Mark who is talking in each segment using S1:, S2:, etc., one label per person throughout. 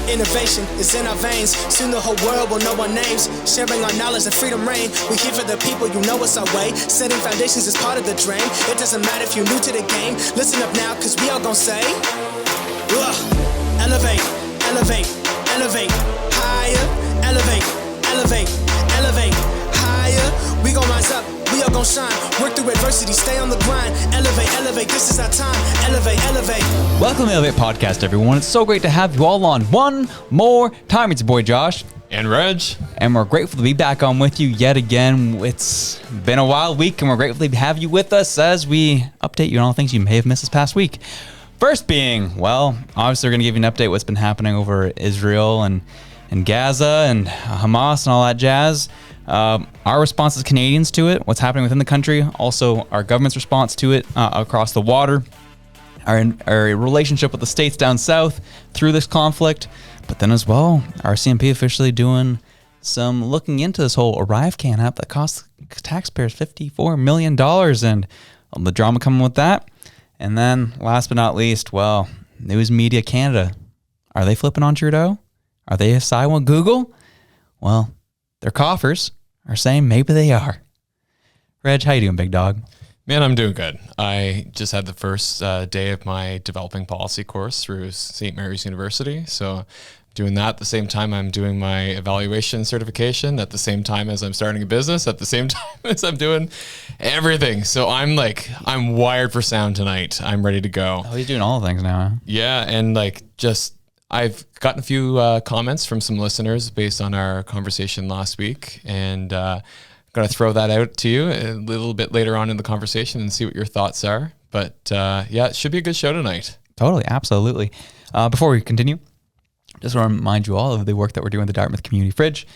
S1: Innovation is in our veins. Soon the whole world will know our names. Sharing our knowledge and freedom reign. We here for the people, you know it's our way. Setting foundations is part of the dream. It doesn't matter if you're new to the game. Listen up now, cause we all gon' say, elevate, elevate, elevate, higher, elevate, elevate, elevate, higher. We gon' rise up, we all gon' shine. Work through adversity, stay on the grind. Elevate, elevate, this is our time. Elevate, elevate.
S2: Welcome to the Elevate Podcast, everyone. It's so great to have you all on one more time. It's your boy Josh.
S3: And Reg.
S2: And we're grateful to be back on with you yet again. It's been a wild week, and we're grateful to have you with us as we update you on all things you may have missed this past week. First being, well, obviously we're going to give you an update what's been happening over Israel and Gaza and Hamas and all that jazz. Our response as Canadians to it, what's happening within the country, also our government's response to it across the water, our relationship with the states down south through this conflict, but then as well, our CMP officially doing some looking into this whole ArriveCan app that costs taxpayers $54 million and the drama coming with that. And then last but not least, well, News Media Canada, are they flipping on Trudeau? Are they siding with Google? Well, their coffers are saying maybe they are. Reg, how you doing, big dog?
S3: Man, I'm doing good. I just had the first day of my developing policy course through St. Mary's University. So doing that at the same time I'm doing my evaluation certification, at the same time as I'm starting a business, at the same time as I'm doing everything. So I'm wired for sound tonight. I'm ready to go.
S2: Oh, he's doing all the things now, huh?
S3: Yeah, and I've gotten a few comments from some listeners based on our conversation last week, and I'm going to throw that out to you a little bit later on in the conversation and see what your thoughts are. But yeah, it should be a good show tonight.
S2: Totally, absolutely. Before we continue, just want to remind you all of the work that we're doing at the Dartmouth Community Fridge.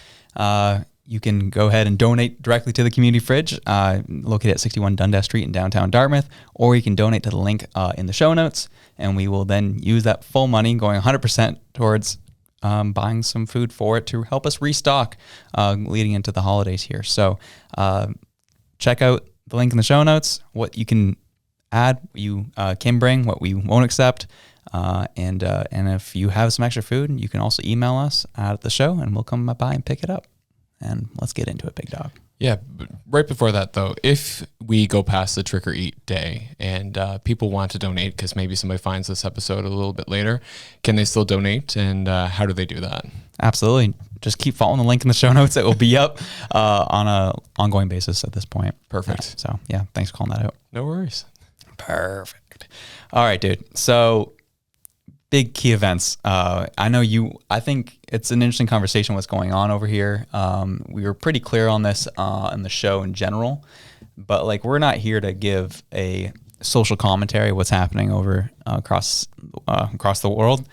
S2: You can go ahead and donate directly to the Community Fridge, located at 61 Dundas Street in downtown Dartmouth, or you can donate to the link in the show notes, and we will then use that full money going 100% towards buying some food for it to help us restock leading into the holidays here. So check out the link in the show notes, what you can add, what you can bring, what we won't accept. And if you have some extra food, you can also email us at the show and we'll come by and pick it up. And let's get into it, big dog.
S3: Yeah, but right before that though, if we go past the trick or eat day and people want to donate because maybe somebody finds this episode a little bit later, can they still donate, and how do they do that?
S2: Absolutely. Just keep following the link in the show notes. It will be up on an ongoing basis at this point.
S3: Perfect.
S2: So yeah, thanks for calling that out.
S3: No worries.
S2: Perfect. All right, dude. So big key events. I think it's an interesting conversation what's going on over here. We were pretty clear on this in the show in general, but we're not here to give a social commentary what's happening over across the world.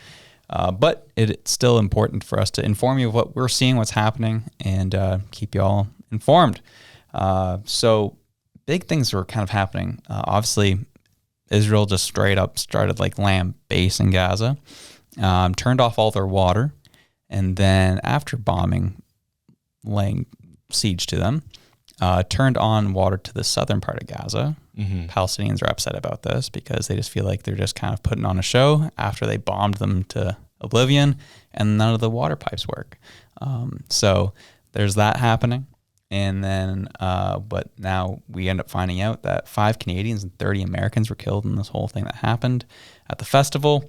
S2: But it's still important for us to inform you of what we're seeing, what's happening, and keep you all informed. So big things are kind of happening. Obviously, Israel just straight up started land base in Gaza, turned off all their water, and then after bombing, laying siege to them, turned on water to the southern part of Gaza. Mm-hmm. Palestinians are upset about this because they just feel like they're just kind of putting on a show after they bombed them to oblivion and none of the water pipes work. So there's that happening. And then, but now we end up finding out that 5 Canadians and 30 Americans were killed in this whole thing that happened at the festival.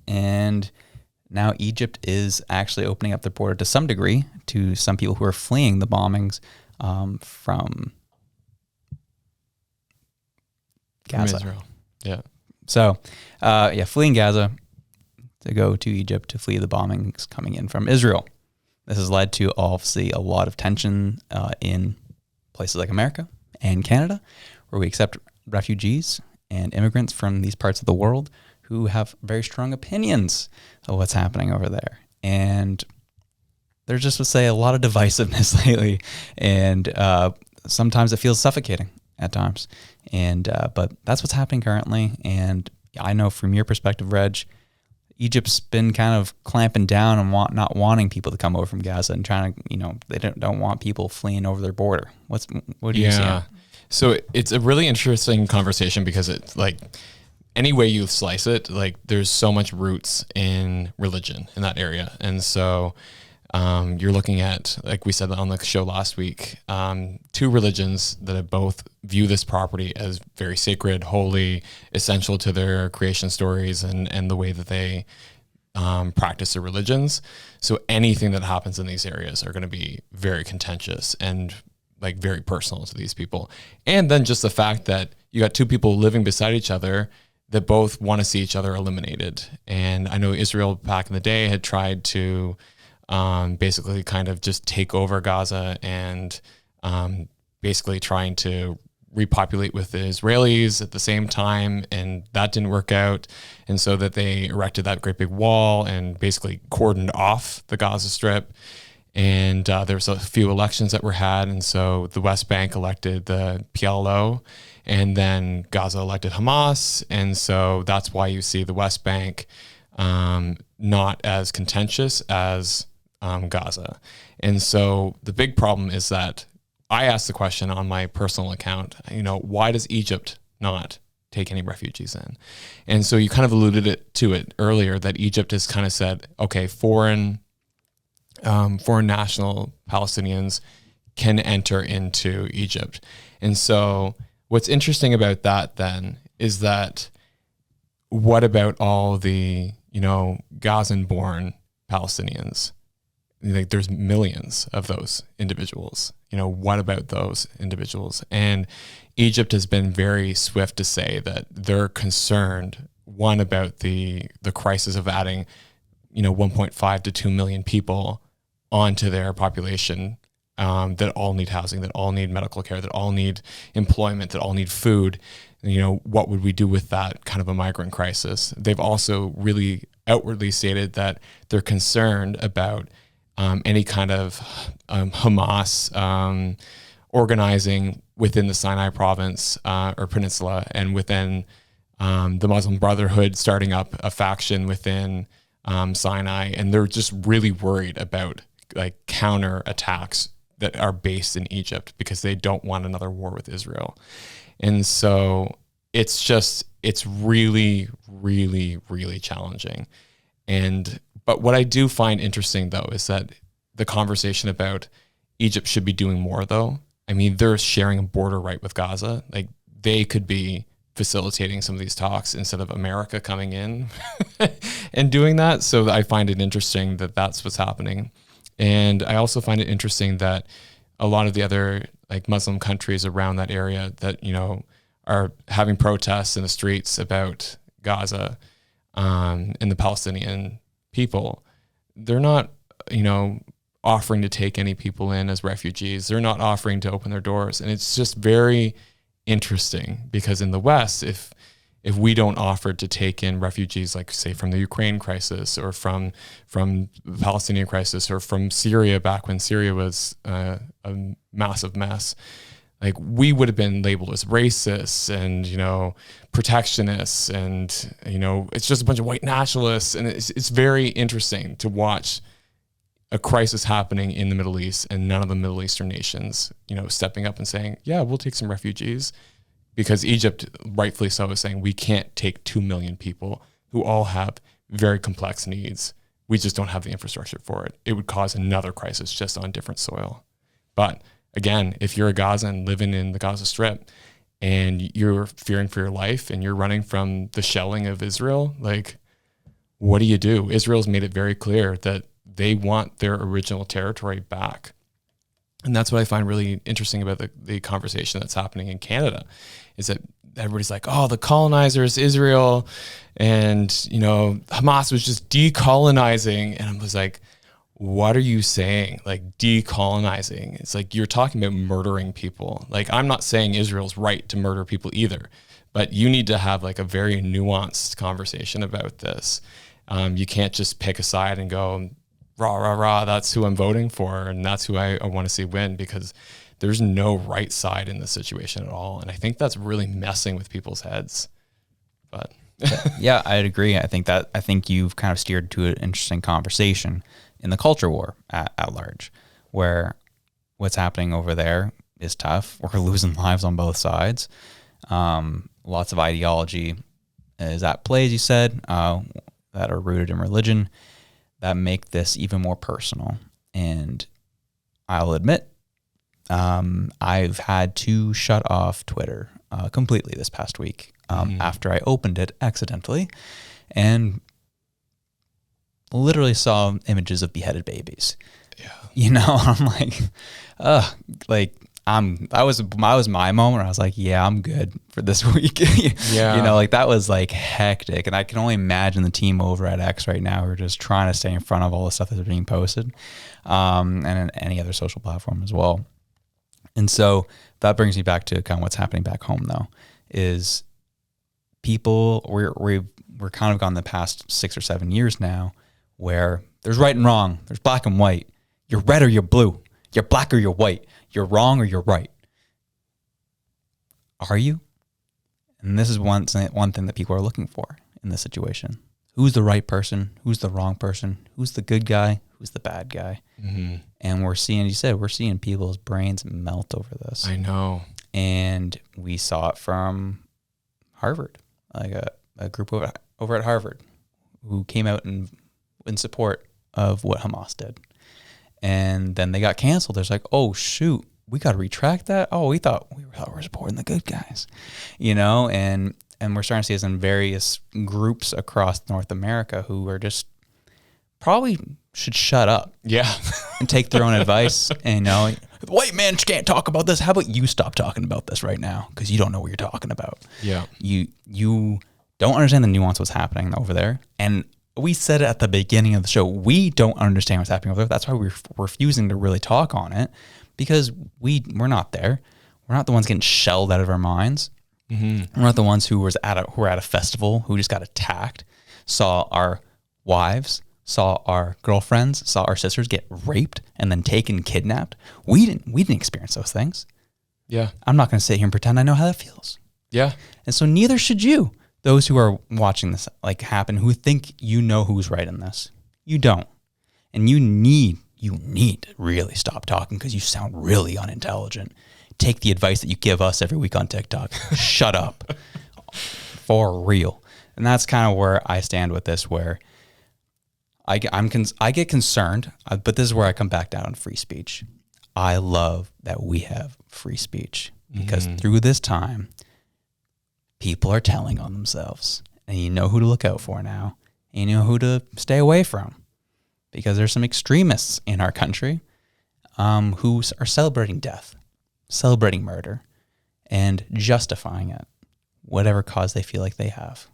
S2: And now Egypt is actually opening up their border to some degree to some people who are fleeing the bombings from Gaza.
S3: From Israel. Yeah.
S2: So, fleeing Gaza to go to Egypt to flee the bombings coming in from Israel. This has led to, obviously, a lot of tension in places like America and Canada, where we accept refugees and immigrants from these parts of the world who have very strong opinions of what's happening over there. And there's just, let's say, a lot of divisiveness lately, and sometimes it feels suffocating at times. And but that's what's happening currently. And I know from your perspective, Reg, Egypt's been kind of clamping down and not wanting people to come over from Gaza and trying to, they don't want people fleeing over their border. What do you see?
S3: So it's a really interesting conversation because it's any way you slice it, like there's so much roots in religion in that area. And so you're looking at, like we said on the show last week, two religions that both view this property as very sacred, holy, essential to their creation stories and the way that they practice their religions. So anything that happens in these areas are going to be very contentious and like very personal to these people. And then just the fact that you got two people living beside each other that both want to see each other eliminated. And I know Israel back in the day had tried to basically kind of just take over Gaza and basically trying to repopulate with the Israelis at the same time, and that didn't work out. And so that they erected that great big wall and basically cordoned off the Gaza Strip. And there was a few elections that were had, and so the West Bank elected the PLO, and then Gaza elected Hamas, and so that's why you see the West Bank not as contentious as Gaza. And so the big problem is that I asked the question on my personal account, why does Egypt not take any refugees in? And so you kind of alluded to it earlier that Egypt has kind of said, okay, foreign national Palestinians can enter into Egypt. And so what's interesting about that then is that what about all the, Gazan-born Palestinians? Like there's millions of those individuals. What about those individuals? And Egypt has been very swift to say that they're concerned, one, about the crisis of adding, 1.5 to 2 million people onto their population that all need housing, that all need medical care, that all need employment, that all need food. What would we do with that kind of a migrant crisis? They've also really outwardly stated that they're concerned about any kind of Hamas organizing within the Sinai province or peninsula, and within the Muslim Brotherhood starting up a faction within Sinai. And they're just really worried about like counter attacks that are based in Egypt because they don't want another war with Israel. And so it's really, really, really challenging. But what I do find interesting, though, is that the conversation about Egypt should be doing more, though. I mean, they're sharing a border right with Gaza. Like, they could be facilitating some of these talks instead of America coming in and doing that. So I find it interesting that that's what's happening. And I also find it interesting that a lot of the other like Muslim countries around that area that, are having protests in the streets about Gaza and the Palestinian people, they're not, offering to take any people in as refugees. They're not offering to open their doors. And it's just very interesting because in the West, if we don't offer to take in refugees, like say from the Ukraine crisis or from the Palestinian crisis or from Syria back when Syria was a massive mess, like we would have been labeled as racists and, protectionists and, it's just a bunch of white nationalists. And it's very interesting to watch a crisis happening in the Middle East and none of the Middle Eastern nations, stepping up and saying, yeah, we'll take some refugees. Because Egypt, rightfully so, is saying we can't take 2 million people who all have very complex needs. We just don't have the infrastructure for it. It would cause another crisis just on different soil. But again, if you're a Gazan living in the Gaza Strip and you're fearing for your life and you're running from the shelling of Israel, like, what do? Israel's made it very clear that they want their original territory back. And that's what I find really interesting about the conversation that's happening in Canada, is that everybody's like, oh, the colonizers, Israel, and, Hamas was just decolonizing. And I was like, what are you saying? Like decolonizing? It's like, you're talking about murdering people. Like, I'm not saying Israel's right to murder people either, but you need to have like a very nuanced conversation about this. You can't just pick a side and go, rah, rah, rah, that's who I'm voting for and that's who I want to see win, because there's no right side in this situation at all. And I think that's really messing with people's heads. But
S2: yeah, I'd agree. I think you've kind of steered to an interesting conversation in the culture war at large, where what's happening over there is tough. We're losing lives on both sides. Lots of ideology is at play, as you said, that are rooted in religion that make this even more personal. And I'll admit, I've had to shut off Twitter completely this past week after I opened it accidentally and literally saw images of beheaded babies.
S3: Yeah.
S2: You know, I'm like, that was my moment where I was like, yeah, I'm good for this week.
S3: Yeah.
S2: You know, like that was like hectic. And I can only imagine the team over at X right now who are just trying to stay in front of all the stuff that's being posted, and in any other social platform as well. And so that brings me back to kind of what's happening back home though, is people, we're kind of gone the past 6 or 7 years now where there's right and wrong. There's black and white. You're red or you're blue. You're black or you're white. You're wrong or you're right. Are you? And this is one thing that people are looking for in this situation. Who's the right person? Who's the wrong person? Who's the good guy? Who's the bad guy? Mm-hmm. And we're seeing people's brains melt over this.
S3: I know.
S2: And we saw it from Harvard, like a group over at Harvard who came out in support of what Hamas did. And then they got canceled. There's like, oh shoot, we got to retract that. Oh, we thought we were supporting the good guys, you know. And we're starting to see this in various groups across North America who are just probably should shut up,
S3: yeah,
S2: and take their own advice. And you know, the white man can't talk about this. How about you stop talking about this right now because you don't know what you're talking about.
S3: Yeah,
S2: you don't understand the nuance of what's happening over there. And we said it at the beginning of the show. We don't understand what's happening over there. That's why we're refusing to really talk on it, because we're not there. We're not the ones getting shelled out of our minds. Mm-hmm. We're not the ones who were at a festival who just got attacked, saw our wives, saw our girlfriends, saw our sisters get raped and then taken, kidnapped. We didn't experience those things.
S3: Yeah.
S2: I'm not going to sit here and pretend I know how that feels.
S3: Yeah.
S2: And so neither should you. Those who are watching this like happen, who think you know who's right in this. You don't. And you need to really stop talking because you sound really unintelligent. Take the advice that you give us every week on TikTok. Shut up. For real. And that's kind of where I stand with this, where I get concerned, but this is where I come back down on free speech. I love that we have free speech because through this time, people are telling on themselves, and you know who to look out for now, and you know who to stay away from, because there's some extremists in our country who are celebrating death, celebrating murder, and justifying it, whatever cause they feel like they have.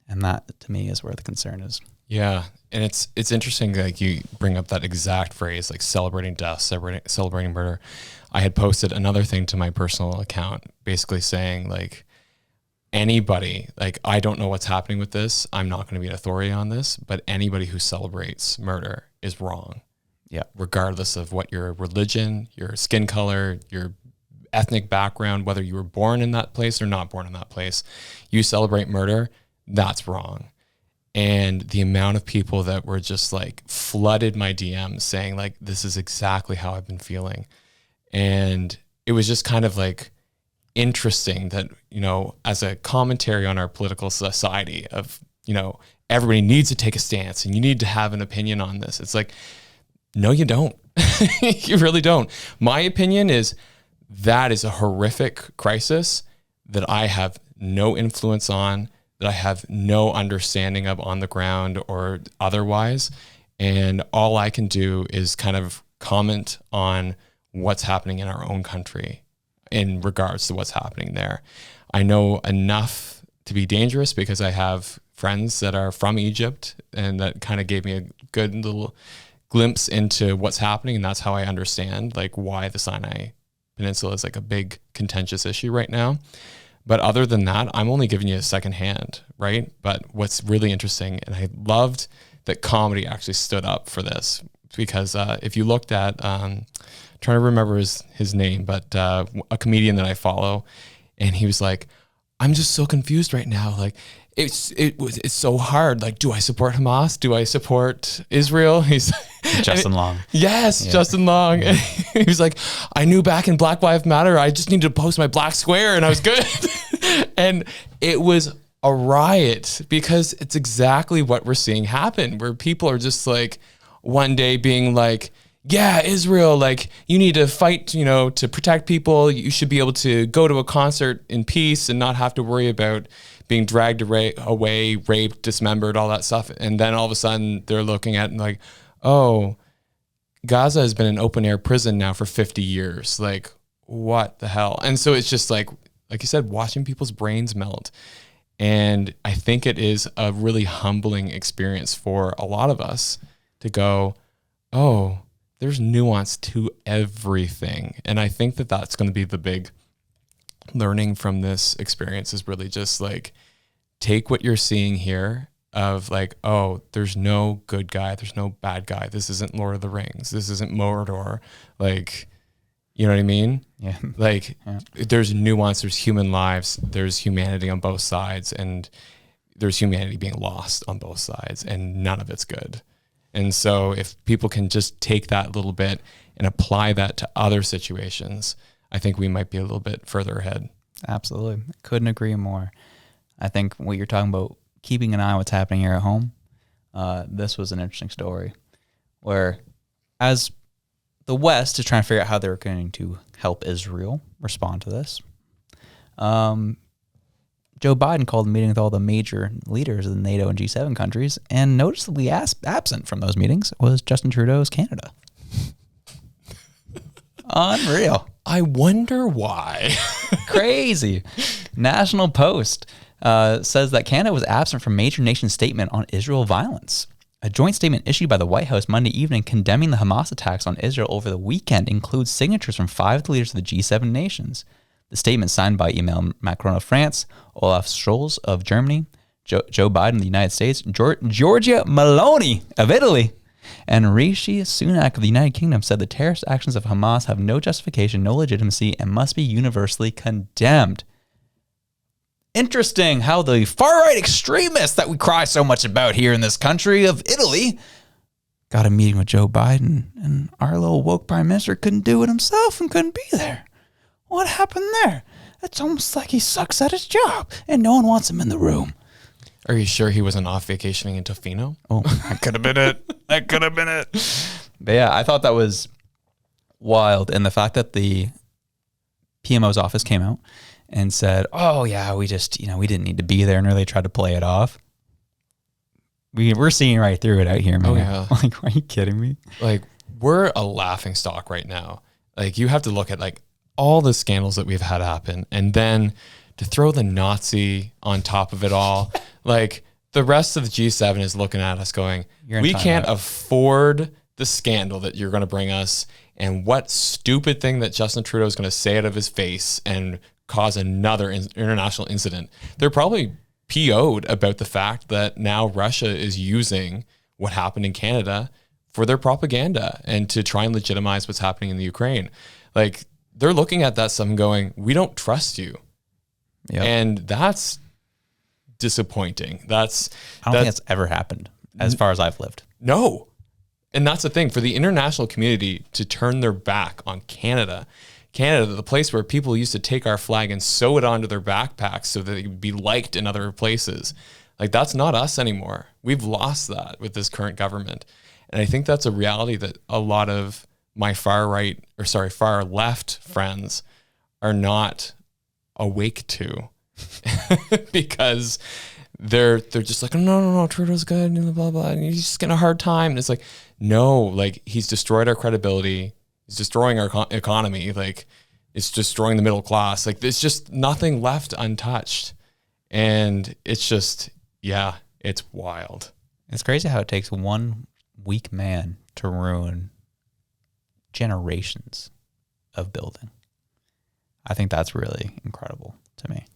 S2: And that, to me, is where the concern is.
S3: Yeah, and it's interesting, like you bring up that exact phrase, like celebrating death, celebrating murder. I had posted another thing to my personal account, basically saying like, anybody, like, I don't know what's happening with this. I'm not going to be an authority on this, but anybody who celebrates murder is wrong.
S2: Yeah.
S3: Regardless of what your religion, your skin color, your ethnic background, whether you were born in that place or not born in that place, you celebrate murder, that's wrong. And the amount of people that were just like flooded my DMs saying like, this is exactly how I've been feeling. And it was just kind of like, interesting that, you know, as a commentary on our political society of, you know, everybody needs to take a stance and you need to have an opinion on this. It's like, no, you don't. You really don't. My opinion is that is a horrific crisis that I have no influence on, that I have no understanding of on the ground or otherwise. And all I can do is kind of comment on what's happening in our own country in regards to what's happening there. I know enough to be dangerous because I have friends that are from Egypt, and that kind of gave me a good little glimpse into what's happening. And that's how I understand like why the Sinai Peninsula is like a big contentious issue right now. But other than that, I'm only giving you a second hand, right? But what's really interesting, and I loved that comedy actually stood up for this, because if you looked at, trying to remember his name, but a comedian that I follow, and he was like, I'm just so confused right now. Like it's so hard. Like, do I support Hamas? Do I support Israel? He's
S2: Justin Long.
S3: Yes, yeah. Justin Long. Yeah. He was like, I knew back in Black Lives Matter, I just needed to post my black square and I was good. And it was a riot, because it's exactly what we're seeing happen, where people are just like one day being like, yeah, Israel, like you need to fight, you know, to protect people. You should be able to go to a concert in peace and not have to worry about being dragged away, raped, dismembered, all that stuff. And then all of a sudden they're looking at and like, oh, Gaza has been an open air prison now for 50 years. Like, what the hell? And so it's just like you said, watching people's brains melt. And I think it is a really humbling experience for a lot of us to go, oh, there's nuance to everything. And I think that that's going to be the big learning from this experience, is really just like, take what you're seeing here of like, oh, there's no good guy, there's no bad guy. This isn't Lord of the Rings. This isn't Mordor. Like, you know what I mean?
S2: Yeah.
S3: Like, there's nuance, there's human lives, there's humanity on both sides, and there's humanity being lost on both sides, and none of it's good. And so if people can just take that little bit and apply that to other situations, I think we might be a little bit further ahead.
S2: Absolutely. Couldn't agree more. I think what you're talking about, keeping an eye on what's happening here at home, this was an interesting story where, as the West is trying to figure out how they're going to help Israel respond to this, Joe Biden called a meeting with all the major leaders of the NATO and G7 countries, and noticeably absent from those meetings was Justin Trudeau's Canada. Unreal.
S3: I wonder why.
S2: Crazy. National Post says that Canada was absent from major nation statement on Israel violence. A joint statement issued by the White House Monday evening condemning the Hamas attacks on Israel over the weekend includes signatures from 5 of the leaders of the G7 nations. The statement, signed by Emmanuel Macron of France, Olaf Scholz of Germany, Joe Biden of the United States, Giorgia Meloni of Italy, and Rishi Sunak of the United Kingdom, said the terrorist actions of Hamas have no justification, no legitimacy, and must be universally condemned. Interesting how the far-right extremists that we cry so much about here in this country of Italy got a meeting with Joe Biden, and our little woke prime minister couldn't do it himself and couldn't be there. What happened there? It's almost like he sucks at his job and no one wants him in the room.
S3: Are you sure he wasn't off vacationing in Tofino?
S2: Oh, that could have been it. That could have been it. But yeah, I thought that was wild. And the fact that the PMO's office came out and said, oh yeah, we just, we didn't need to be there, and really tried to play it off. We're seeing right through it out here, man.
S3: Oh yeah.
S2: Like, are you kidding me?
S3: Like, we're a laughing stock right now. Like, you have to look at like all the scandals that we've had happen, and then to throw the Nazi on top of it all, like the rest of the G7 is looking at us going, we can't afford the scandal that you're going to bring us, and what stupid thing that Justin Trudeau is going to say out of his face and cause another international incident. They're probably PO'd about the fact that now Russia is using what happened in Canada for their propaganda and to try and legitimize what's happening in the Ukraine. Like, they're looking at that stuff and going, we don't trust you.
S2: Yep.
S3: And that's disappointing.
S2: I don't think that's ever happened as far as I've lived.
S3: No. And that's the thing, for the international community to turn their back on Canada, the place where people used to take our flag and sew it onto their backpacks so that it would be liked in other places. Like, that's not us anymore. We've lost that with this current government. And I think that's a reality that a lot of my far left friends are not awake to, because they're just like, no, Trudeau's good, and blah, blah, and he's just getting a hard time. And it's like, no, like, he's destroyed our credibility. He's destroying our economy. Like, it's destroying the middle class. Like, there's just nothing left untouched. And it's just, yeah, it's wild.
S2: It's crazy how it takes one weak man to ruin generations of building. I think that's really incredible to me.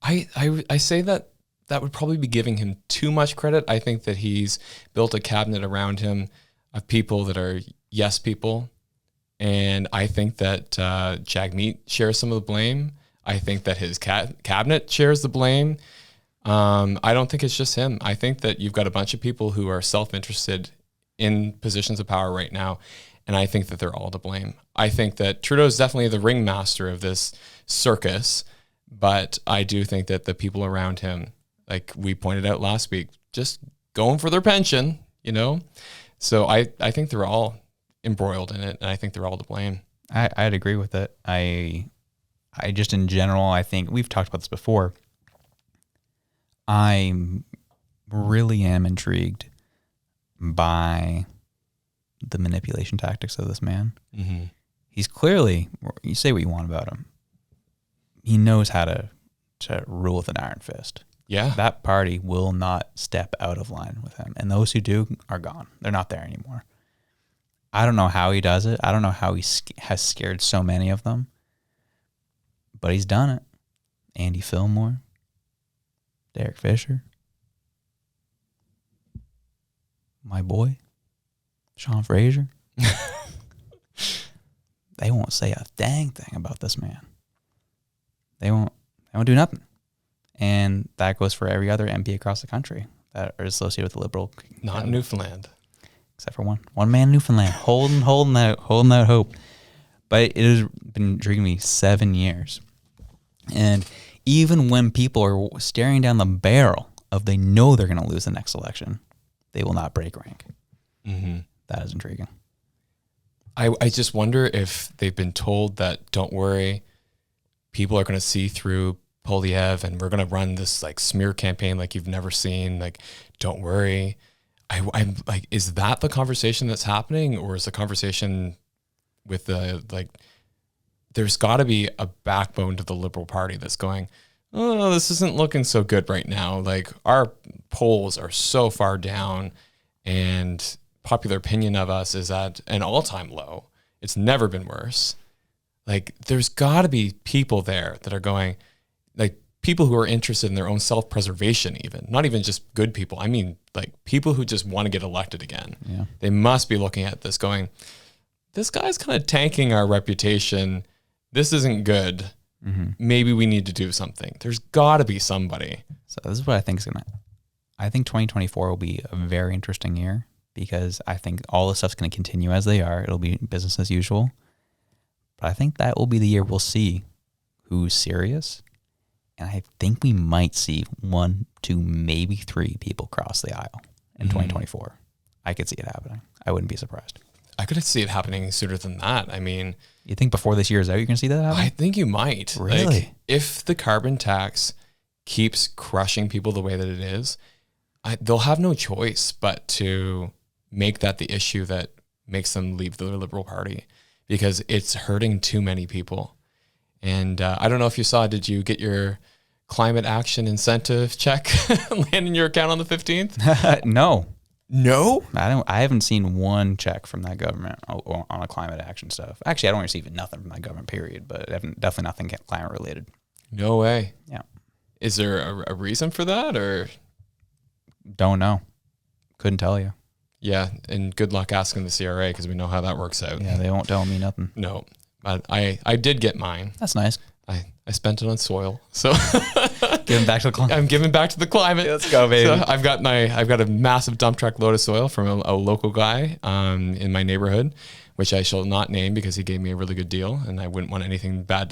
S3: I say that would probably be giving him too much credit. I think that he's built a cabinet around him of people that are yes people. And I think that Jagmeet shares some of the blame. I think that his cabinet shares the blame. I don't think it's just him. I think that you've got a bunch of people who are self-interested in positions of power right now, and I think that they're all to blame. I think that Trudeau is definitely the ringmaster of this circus, But I do think that the people around him, like we pointed out last week, just going for their pension, So I think they're all embroiled in it, and I think they're all to blame.
S2: I'd agree with it. I just in general, I think we've talked about this before. I really am intrigued by the manipulation tactics of this man.
S3: Mm-hmm.
S2: He's clearly, you say what you want about him, he knows how to rule with an iron fist.
S3: Yeah.
S2: That party will not step out of line with him. And those who do are gone. They're not there anymore. I don't know how he does it. I don't know how he has scared so many of them. But he's done it. Andy Fillmore, Derek Fisher, my boy, Sean Fraser. They won't say a dang thing about this man. They won't do nothing. And that goes for every other MP across the country that are associated with the Liberal.
S3: Not Newfoundland.
S2: Except for one man in Newfoundland, holding out hope. But it has been intriguing me 7 years. And even when people are staring down the barrel of they know they're going to lose the next election, they will not break rank.
S3: Mm-hmm.
S2: That is intriguing.
S3: I just wonder if they've been told that, don't worry, people are going to see through Polyev and we're going to run this like smear campaign like you've never seen. Like, don't worry. I'm like, is that the conversation that's happening, or is the conversation with the, like, there's got to be a backbone to the Liberal Party that's going, oh, this isn't looking so good right now. Like, our polls are so far down and popular opinion of us is at an all-time low. It's never been worse. Like, there's got to be people there that are going, like, people who are interested in their own self-preservation, even not even just good people. I mean, like, people who just want to get elected again.
S2: Yeah.
S3: They must be looking at this going, this guy's kind of tanking our reputation. This isn't good.
S2: Mm-hmm.
S3: Maybe we need to do something. There's got to be somebody.
S2: So this is what I think is I think 2024 will be a very interesting year because I think all the stuff's going to continue as they are. It'll be business as usual. But I think that will be the year we'll see who's serious. And I think we might see 1, 2, maybe 3 people cross the aisle in 2024. I could see it happening. I wouldn't be surprised.
S3: I could see it happening sooner than that. I mean,
S2: you think before this year is out, you're going to see that happen?
S3: I think you might.
S2: Really?
S3: Like, if the carbon tax keeps crushing people the way that it is, they'll have no choice but to make that the issue that makes them leave the Liberal Party, because it's hurting too many people. And I don't know if you saw, did you get your climate action incentive check land in your account on the 15th?
S2: No.
S3: No?
S2: I haven't seen one check from that government on a climate action stuff. Actually, I don't receive nothing from that government, period, but definitely nothing climate related.
S3: No way.
S2: Yeah.
S3: Is there a reason for that, or?
S2: Don't know. Couldn't tell you.
S3: Yeah, and good luck asking the CRA, because we know how that works out.
S2: Yeah, they won't tell me nothing.
S3: No, but I did get mine.
S2: That's nice.
S3: I spent it on soil, so
S2: Giving back to the climate.
S3: I'm giving back to the climate.
S2: Let's go, baby.
S3: So I've got a massive dump truck load of soil from a local guy in my neighborhood, which I shall not name because he gave me a really good deal, and I wouldn't want anything bad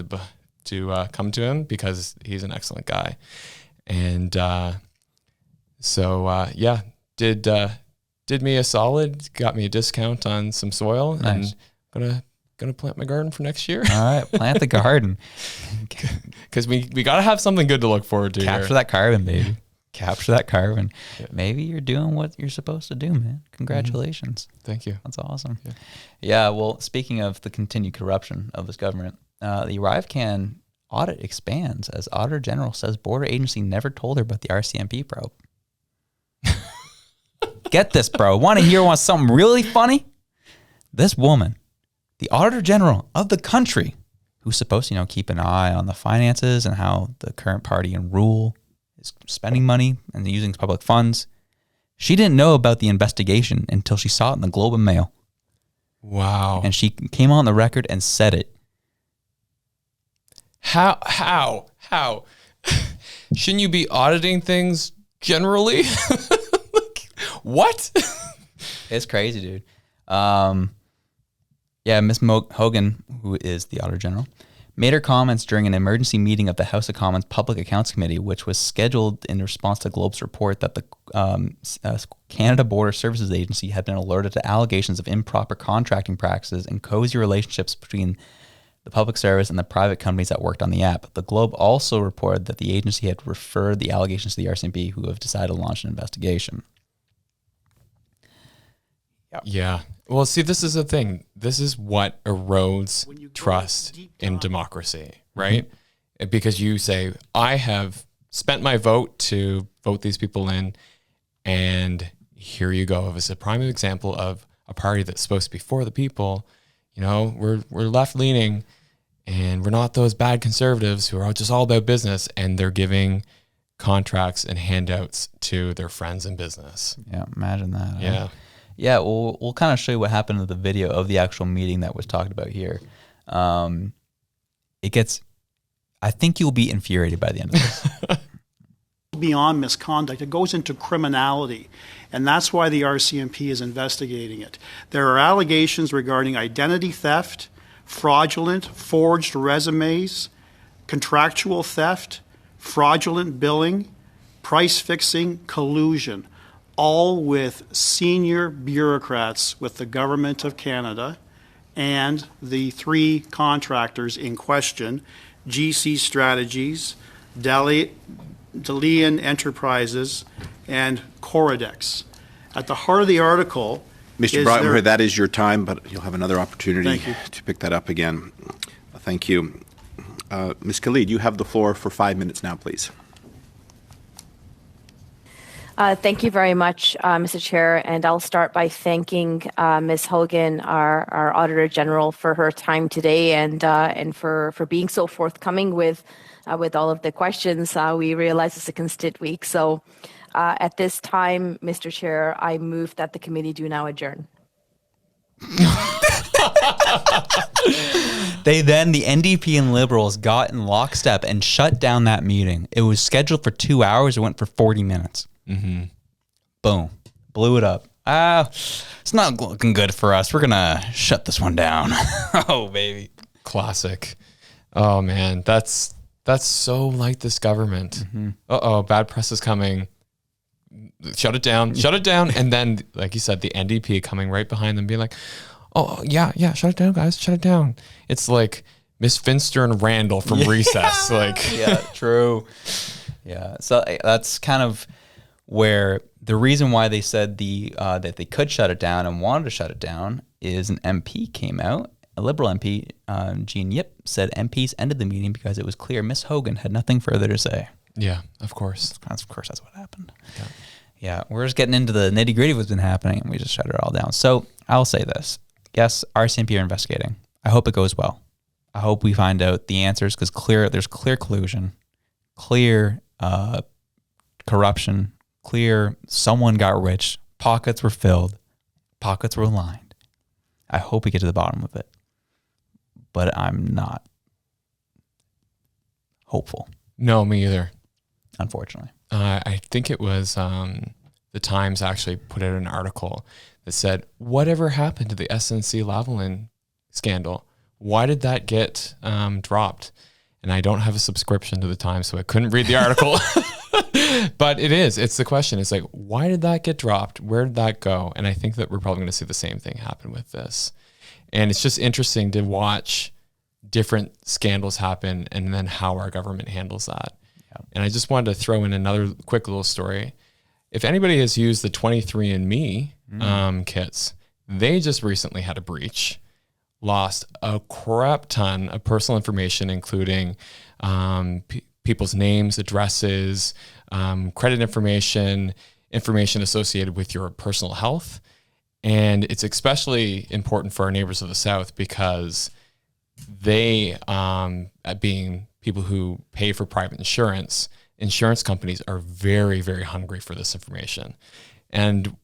S3: to come to him because he's an excellent guy. And did me a solid, got me a discount on some soil,
S2: Nice.
S3: and gonna plant my garden for next year.
S2: All right, plant the garden.
S3: Because we got to have something good to look forward to.
S2: Capture
S3: here.
S2: that carbon, baby. Capture that carbon.
S3: Yeah.
S2: Maybe you're doing what you're supposed to do, man. Congratulations.
S3: Thank you.
S2: That's awesome. Yeah, well, speaking of the continued corruption of this government, the ArriveCan audit expands as Auditor General says border agency never told her about the RCMP probe. Get this, bro. Want to hear something really funny? This woman, the Auditor General of the country, who's supposed to, keep an eye on the finances and how the current party in rule is spending money and using public funds, she didn't know about the investigation until she saw it in the Globe and Mail.
S3: Wow.
S2: And she came on the record and said it.
S3: How? Shouldn't you be auditing things generally? What?
S2: It's crazy, dude. Miss Hogan, who is the Auditor General, made her comments during an emergency meeting of the House of Commons Public Accounts Committee, which was scheduled in response to Globe's report that the Canada Border Services Agency had been alerted to allegations of improper contracting practices and cozy relationships between the public service and the private companies that worked on the app. The Globe also reported that the agency had referred the allegations to the RCMP, who have decided to launch an investigation.
S3: Yeah. Well, see, this is the thing. This is what erodes trust in democracy, right? Mm-hmm. Because you say, I have spent my vote to vote these people in, and here you go. It's a prime example of a party that's supposed to be for the people. You know, we're left-leaning, and we're not those bad conservatives who are just all about business, and they're giving contracts and handouts to their friends in business.
S2: Yeah, imagine that.
S3: Yeah.
S2: Yeah, we'll kind of show you what happened in the video of the actual meeting that was talked about here. It gets, I think you'll be infuriated by the end of this.
S4: Beyond misconduct, it goes into criminality, and that's why the RCMP is investigating it. There are allegations regarding identity theft, fraudulent, forged resumes, contractual theft, fraudulent billing, price fixing, collusion, all with senior bureaucrats with the Government of Canada and the three contractors in question, GC Strategies, Delian Enterprises, and Coridex. At the heart of the article,
S5: Mr. Breitenberg, that is your time, but you'll have another opportunity to pick that up again. Thank you. Ms. Khalid, you have the floor for 5 minutes now, please.
S6: Thank you very much, Mr. Chair, and I'll start by thanking Ms. Hogan, our Auditor General, for her time today and for being so forthcoming with all of the questions. We realize it's a constant week, so at this time, Mr. Chair, I move that the committee do now adjourn.
S2: The NDP and Liberals got in lockstep and shut down that meeting. It was scheduled for 2 hours. It went for 40 minutes. Mm-hmm. Boom. Blew it up. It's not looking good for us. We're going to shut this one down. Oh, baby.
S3: Classic. Oh, man. That's so like this government. Mm-hmm. Uh-oh, bad press is coming. Shut it down. Shut it down. And then, like you said, the NDP coming right behind them being like, oh, yeah, shut it down, guys. Shut it down. It's like Miss Finster and Randall from Recess. Like,
S2: yeah, true. Yeah. So that's kind of where the reason why they said that they could shut it down and wanted to shut it down is an MP came out, a Liberal MP, Jean Yip, said MPs ended the meeting because it was clear Miss Hogan had nothing further to say.
S3: Yeah, of course.
S2: Of course, that's what happened. Yeah, we're just getting into the nitty-gritty of what's been happening, and we just shut it all down. So I'll say this. Yes, RCMP are investigating. I hope it goes well. I hope we find out the answers because there's clear collusion, clear corruption, clear someone got rich, pockets were filled, pockets were lined. I hope we get to the bottom of it, but I'm not hopeful.
S3: No, me either.
S2: Unfortunately.
S3: I think it was the Times actually put out an article that said, whatever happened to the SNC Lavalin scandal? Why did that get dropped? And I don't have a subscription to the Times, so I couldn't read the article. But it's the question. It's like, why did that get dropped? Where did that go? And I think that we're probably going to see the same thing happen with this. And it's just interesting to watch different scandals happen and then how our government handles that. Yeah. And I just wanted to throw in another quick little story. If anybody has used the 23andMe kits, they just recently had a breach, lost a crap ton of personal information, including people's names, addresses, credit information associated with your personal health. And it's especially important for our neighbors of the South because they, being people who pay for private insurance companies are very, very hungry for this information. And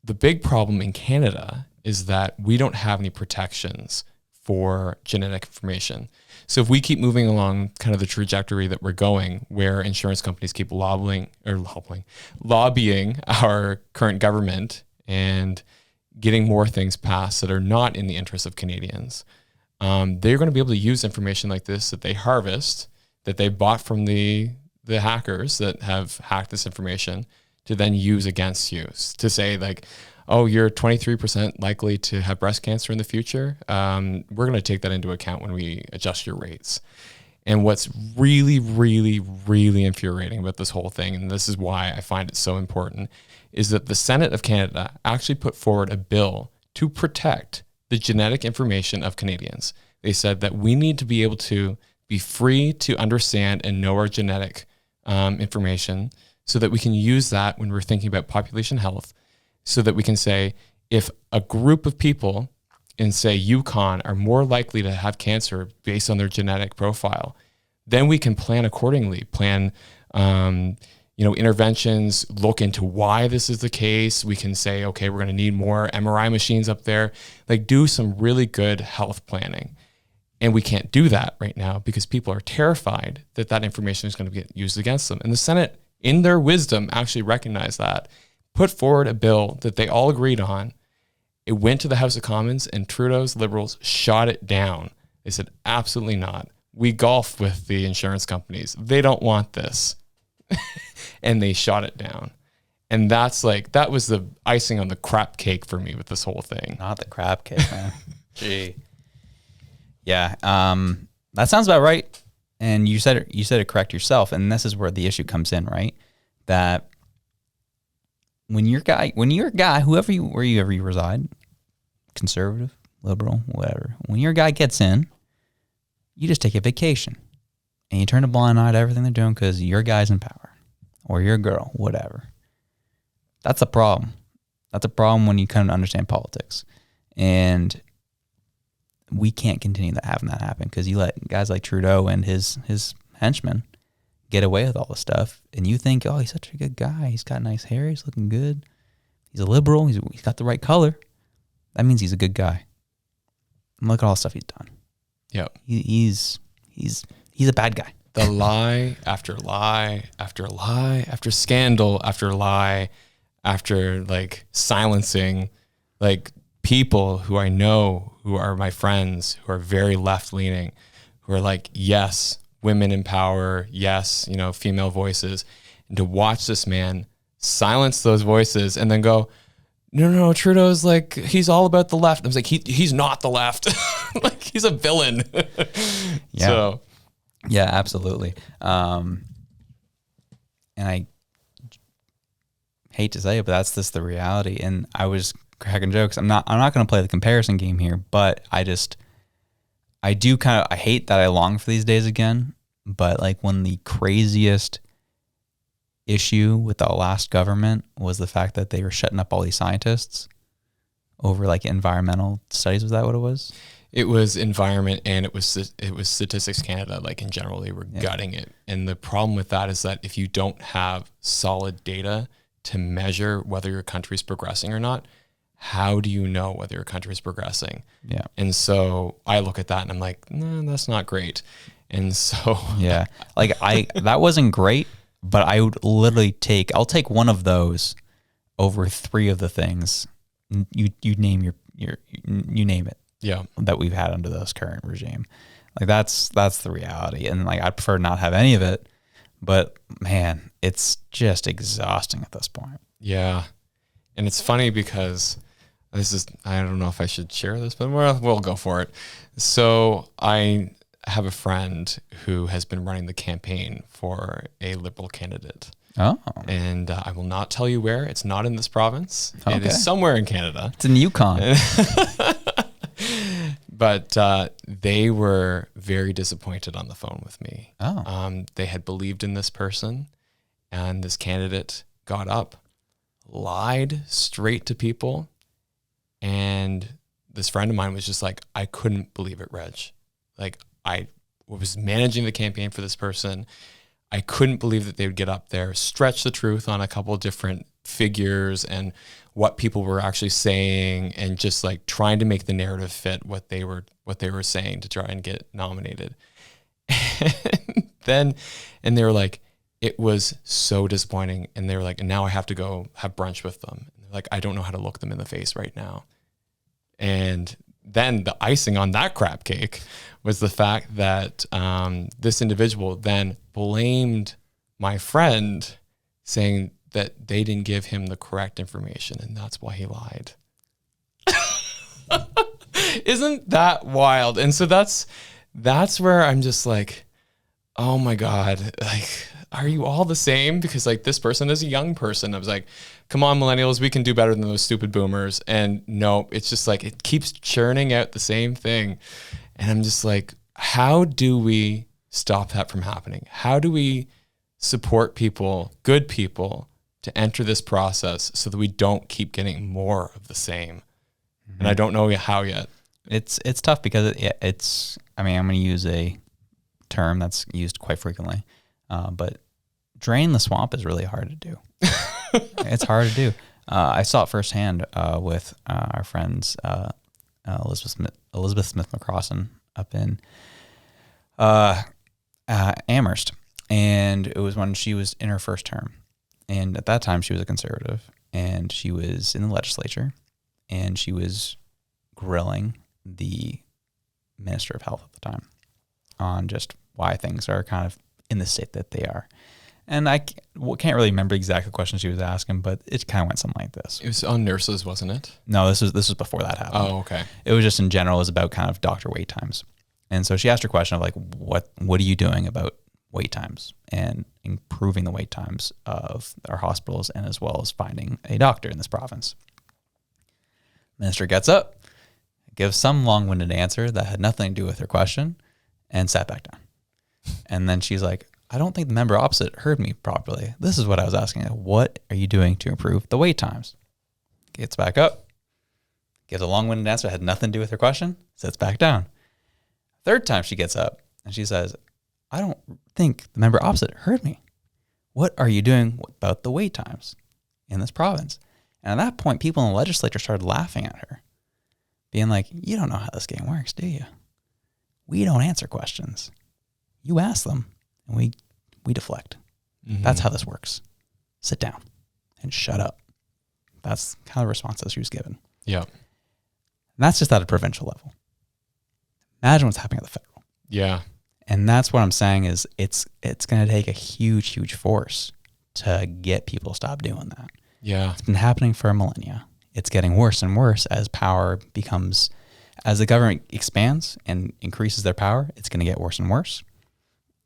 S3: the big problem in Canada is that we don't have any protections for genetic information. So if we keep moving along kind of the trajectory that we're going, where insurance companies keep lobbying our current government and getting more things passed that are not in the interest of Canadians, they're going to be able to use information like this that they harvest, that they bought from the hackers that have hacked this information, to then use against you, to say like, oh, you're 23% likely to have breast cancer in the future. We're going to take that into account when we adjust your rates. And what's really, really, really infuriating about this whole thing, and this is why I find it so important, is that the Senate of Canada actually put forward a bill to protect the genetic information of Canadians. They said that we need to be able to be free to understand and know our genetic information, so that we can use that when we're thinking about population health, so that we can say, if a group of people in, say, Yukon are more likely to have cancer based on their genetic profile, then we can plan accordingly, interventions, look into why this is the case. We can say, okay, we're going to need more MRI machines up there, like do some really good health planning. And we can't do that right now because people are terrified that that information is going to get used against them. And the Senate, in their wisdom, actually recognized that, put forward a bill that they all agreed on. It went to the House of Commons, and Trudeau's Liberals shot it down. They said, absolutely not. We golf with the insurance companies. They don't want this. And they shot it down. And that was the icing on the crap cake for me with this whole thing.
S2: Not the crap cake, man. Gee. Yeah, that sounds about right. And you said it correct yourself. And this is where the issue comes in, right? That when you're a guy, wherever you reside, conservative, liberal, whatever, when your guy gets in, you just take a vacation and you turn a blind eye to everything they're doing because your guy's in power or your girl, whatever. That's a problem. That's a problem when you kind of understand politics. And we can't continue having that happen because you let guys like Trudeau and his henchmen get away with all this stuff, and you think, oh, he's such a good guy. He's got nice hair. He's looking good. He's a liberal. He's got the right color. That means he's a good guy. And look at all the stuff he's done.
S3: Yep.
S2: He's a bad guy.
S3: The lie after lie after lie after scandal after lie after like silencing like people who I know who are my friends who are very left leaning, who are like, yes, women in power, yes, female voices, and to watch this man silence those voices and then go, no, Trudeau's like, he's all about the left. I was like, he's not the left. Like, he's a villain.
S2: Yeah.
S3: So.
S2: Yeah, absolutely. And I hate to say it, but that's just the reality. And I was cracking jokes. I'm not going to play the comparison game here, but I hate that I long for these days again. But like when the craziest issue with the last government was the fact that they were shutting up all these scientists over like environmental studies. Was that what it was?
S3: It was environment, and it was Statistics Canada. Like in general, they were gutting it. And the problem with that is that if you don't have solid data to measure whether your country's progressing or not, how do you know whether your country is progressing? Yeah. And so I look at that and I'm like, no, that's not great. And so
S2: yeah, like that wasn't great, but I would literally I'll take one of those over three of the things you name you name it. Yeah. That we've had under this current regime. Like that's the reality. And like, I'd prefer not have any of it, but man, it's just exhausting at this point.
S3: Yeah. And it's funny because I don't know if I should share this, but we'll go for it. So I have a friend who has been running the campaign for a Liberal candidate. Oh. And I will not tell you where. It's not in this province. Okay. It is somewhere in Canada.
S2: It's in Yukon.
S3: But they were very disappointed on the phone with me. Oh. They had believed in this person, and this candidate got up, lied straight to people, and this friend of mine was just like, I couldn't believe it, Reg. Like, I was managing the campaign for this person. I couldn't believe that they would get up there, stretch the truth on a couple of different figures and what people were actually saying, and just like trying to make the narrative fit what they were saying to try and get nominated. And they were like, it was so disappointing. And they were like, and now I have to go have brunch with them. Like, I don't know how to look them in the face right now. And then the icing on that crab cake was the fact that this individual then blamed my friend, saying that they didn't give him the correct information and that's why he lied. Isn't that wild? And so that's where I'm just like, oh my God, like, are you all the same? Because like this person is a young person. I was like, come on, millennials, we can do better than those stupid boomers. And no, it's just like, it keeps churning out the same thing. And I'm just like, how do we stop that from happening? How do we support people, good people, to enter this process so that we don't keep getting more of the same? Mm-hmm. And I don't know how yet.
S2: It's tough because it's, I mean, I'm going to use a term that's used quite frequently, but drain the swamp is really hard to do. It's hard to do. I saw it firsthand with our friends Elizabeth Smith McCrossan up in Amherst, and it was when she was in her first term, and at that time she was a conservative, and she was in the legislature, and she was grilling the Minister of Health at the time on just why things are kind of in the state that they are. And I can't really remember exactly the question she was asking, but it kind of went something like this.
S3: It was on nurses, wasn't it?
S2: No, this was before that happened.
S3: Oh, okay.
S2: It was just in general, it was about kind of doctor wait times. And so she asked her question of like, what are you doing about wait times and improving the wait times of our hospitals, and as well as finding a doctor in this province? Minister gets up, gives some long-winded answer that had nothing to do with her question, and sat back down. And then she's like, I don't think the member opposite heard me properly. This is what I was asking. What are you doing to improve the wait times? Gets back up, gives a long-winded answer that had nothing to do with her question, sits back down. Third time she gets up and she says, I don't think the member opposite heard me. What are you doing about the wait times in this province? And at that point, people in the legislature started laughing at her, being like, you don't know how this game works, do you? We don't answer questions. You ask them, and we deflect. Mm-hmm. That's how this works. Sit down and shut up. That's kind of the response that she was given.
S3: Yeah.
S2: And that's just at a provincial level. Imagine what's happening at the federal.
S3: Yeah.
S2: And that's what I'm saying is it's going to take a huge, huge force to get people to stop doing that.
S3: Yeah.
S2: It's been happening for a millennia. It's getting worse and worse as power becomes, as the government expands and increases their power, it's going to get worse and worse.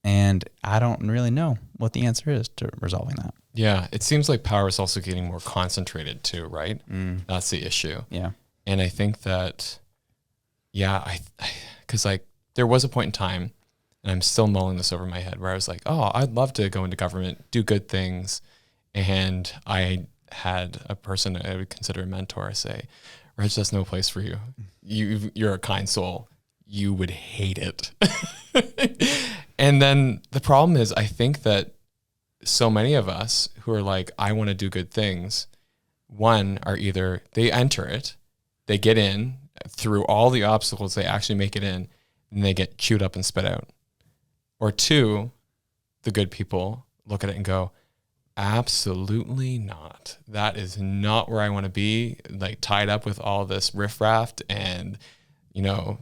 S2: And I don't really know what the answer is to resolving that.
S3: Yeah. It seems like power is also getting more concentrated too, right? That's the issue.
S2: Yeah.
S3: And I think that, yeah, because like there was a point in time, and I'm still mulling this over my head, where I was like, oh, I'd love to go into government, do good things. And I had a person I would consider a mentor say, Reg, that's no place for you. You're a kind soul. You would hate it. And then the problem is, I think that so many of us who are like, I want to do good things, one, are either they enter it, they get in through all the obstacles, they actually make it in, and they get chewed up and spit out. Or two, the good people look at it and go, absolutely not. That is not where I want to be, like tied up with all this riffraff and, you know,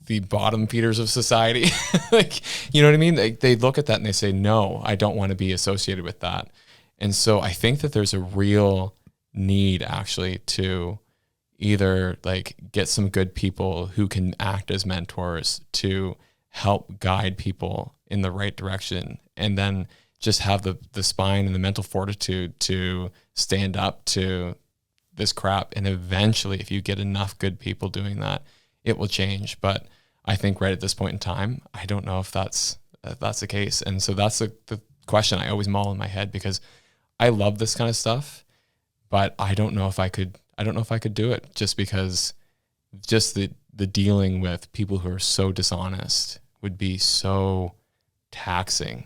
S3: the bottom feeders of society. Like, you know what I mean? They look at that and they say, no, I don't want to be associated with that. And so I think that there's a real need actually to either like get some good people who can act as mentors to help guide people in the right direction, and then just have the spine and the mental fortitude to stand up to this crap. And eventually, if you get enough good people doing that, it will change. But I think right at this point in time, I don't know if that's the case. And so that's the question I always mull in my head, because I love this kind of stuff, but I don't know if I could do it, just because just the dealing with people who are so dishonest would be so taxing.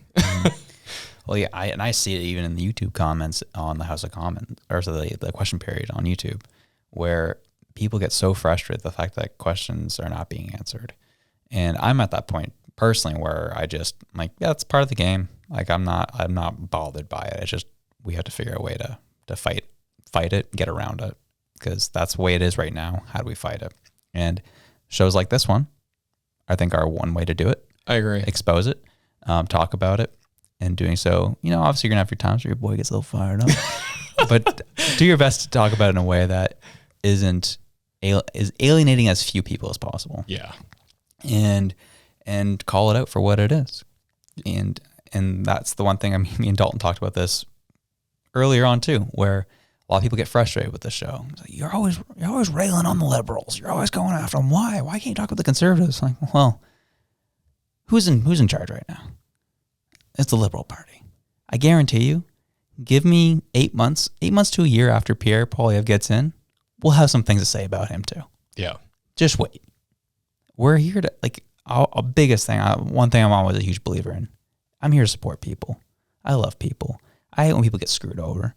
S2: Well, yeah, I see it even in the YouTube comments on the House of Commons, or so the question period on YouTube, where people get so frustrated with the fact that questions are not being answered. And I'm at that point personally where I just like, yeah, it's part of the game. Like I'm not bothered by it. It's just, we have to figure out a way to fight it, get around it, because that's the way it is right now. How do we fight it? And shows like this one, I think, are one way to do it.
S3: I agree.
S2: Expose it, talk about it, and doing so, obviously you're gonna have your times where your boy gets a little fired up, but do your best to talk about it in a way that is alienating as few people as possible.
S3: Yeah.
S2: And call it out for what it is. And that's the one thing. Me and Dalton talked about this earlier on too, where a lot of people get frustrated with the show. It's like, you're always railing on the liberals. You're always going after them. Why? Why can't you talk about the conservatives? Like, well, who's in charge right now? It's the Liberal Party. I guarantee you, give me 8 months to a year after Pierre Poilievre gets in, we'll have some things to say about him too.
S3: Yeah.
S2: Just wait. We're here to, a biggest thing, one thing I'm always a huge believer in. I'm here to support people. I love people. I hate when people get screwed over.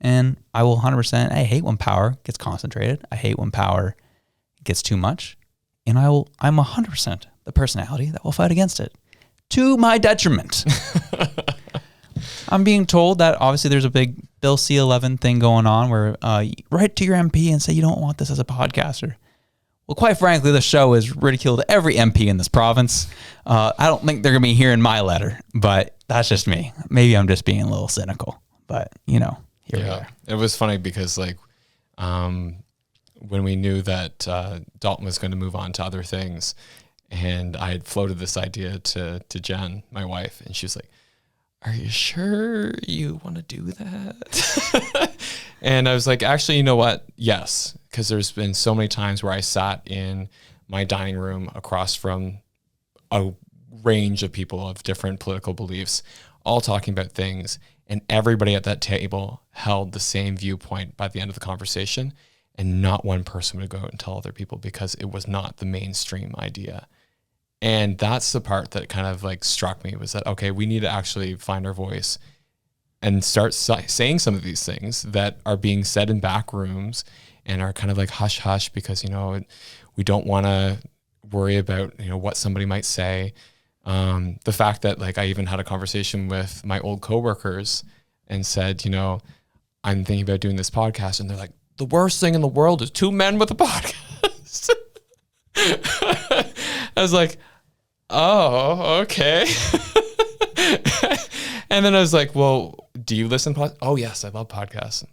S2: And I will 100%, I hate when power gets concentrated. I hate when power gets too much. And I'm 100% the personality that will fight against it. To my detriment. I'm being told that obviously there's a big Bill C-11 thing going on where write to your MP and say you don't want this as a podcaster. Well, quite frankly, the show has ridiculed every MP in this province. I don't think they're going to be hearing my letter, but that's just me. Maybe I'm just being a little cynical, but here we are.
S3: It was funny because when we knew that Dalton was going to move on to other things, and I had floated this idea to Jen, my wife, and she was like, are you sure you want to do that? And I was like, actually, you know what? Yes. Because there's been so many times where I sat in my dining room across from a range of people of different political beliefs, all talking about things. And everybody at that table held the same viewpoint by the end of the conversation. And not one person would go out and tell other people because it was not the mainstream idea. And that's the part that kind of struck me, was that, okay, we need to actually find our voice and start saying some of these things that are being said in back rooms and are kind of hush hush because, we don't want to worry about, what somebody might say. The fact that I even had a conversation with my old coworkers and said, I'm thinking about doing this podcast. And they're like, the worst thing in the world is two men with a podcast. I was like, oh, okay. And then I was like, well, do you listen to Oh, yes, I love podcasts.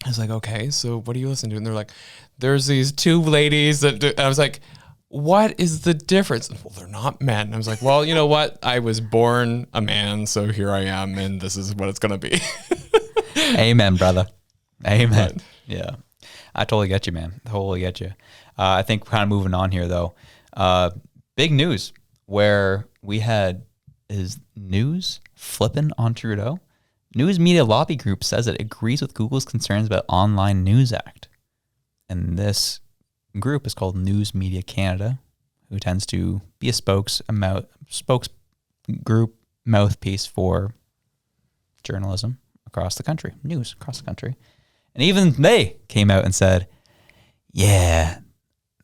S3: I was like, okay, so what do you listen to? And they're like, there's these two ladies that do. And I was like, what is the difference? Well, they're not men. I was like, well, you know what? I was born a man, so here I am, and this is what it's going to be.
S2: Amen, brother. Amen. But, yeah. I totally get you, man. Totally get you. I think kind of moving on here, though. Big news where we had is news flipping on Trudeau. News Media Lobby Group says it agrees with Google's concerns about Online News Act. And this group is called News Media Canada, who tends to be a spokes group mouthpiece for journalism across the country, news across the country. And even they came out and said, yeah,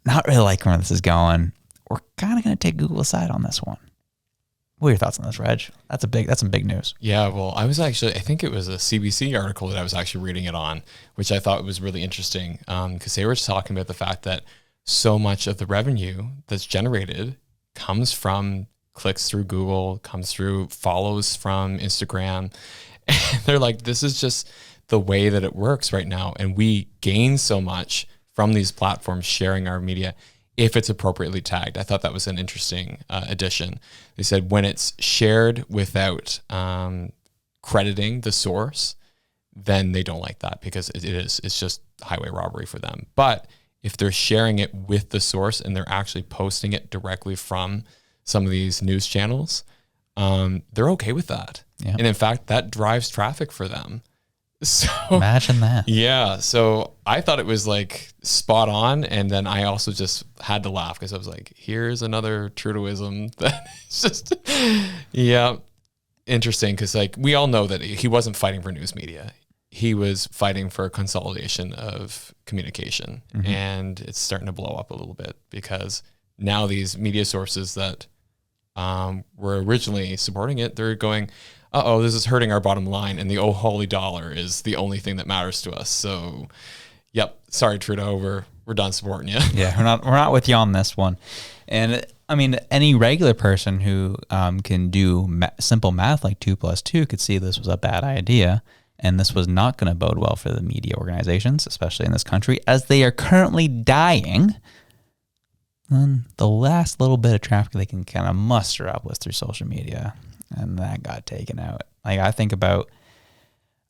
S2: not really like where this is going. We're kind of going to take Google's side on this one. What are your thoughts on this, Reg? That's some big news.
S3: Yeah, well, I think it was a CBC article that I was actually reading it on, which I thought was really interesting because they were talking about the fact that so much of the revenue that's generated comes from clicks through Google, comes through follows from Instagram. And they're like, this is just the way that it works right now. And we gain so much from these platforms sharing our media if it's appropriately tagged. I thought that was an interesting addition. They said when it's shared without crediting the source, then they don't like that because it's just highway robbery for them. But if they're sharing it with the source and they're actually posting it directly from some of these news channels, they're okay with that. Yeah. And in fact, that drives traffic for them. So
S2: imagine that.
S3: Yeah. So I thought it was spot on. And then I also just had to laugh because I was like, here's another Trudeauism that's just, yeah, interesting. Because we all know that he wasn't fighting for news media. He was fighting for consolidation of communication. Mm-hmm. And it's starting to blow up a little bit because now these media sources that were originally supporting it, they're going, this is hurting our bottom line, and the holy dollar is the only thing that matters to us. So, Yep. Sorry, Trudeau. We're done supporting you.
S2: Yeah, we're not with you on this one. And I mean, any regular person who can do simple math like 2 + 2 could see this was a bad idea, and this was not going to bode well for the media organizations, especially in this country, as they are currently dying. Then the last little bit of traffic they can kind of muster up was through social media, and that got taken out. Like, I think about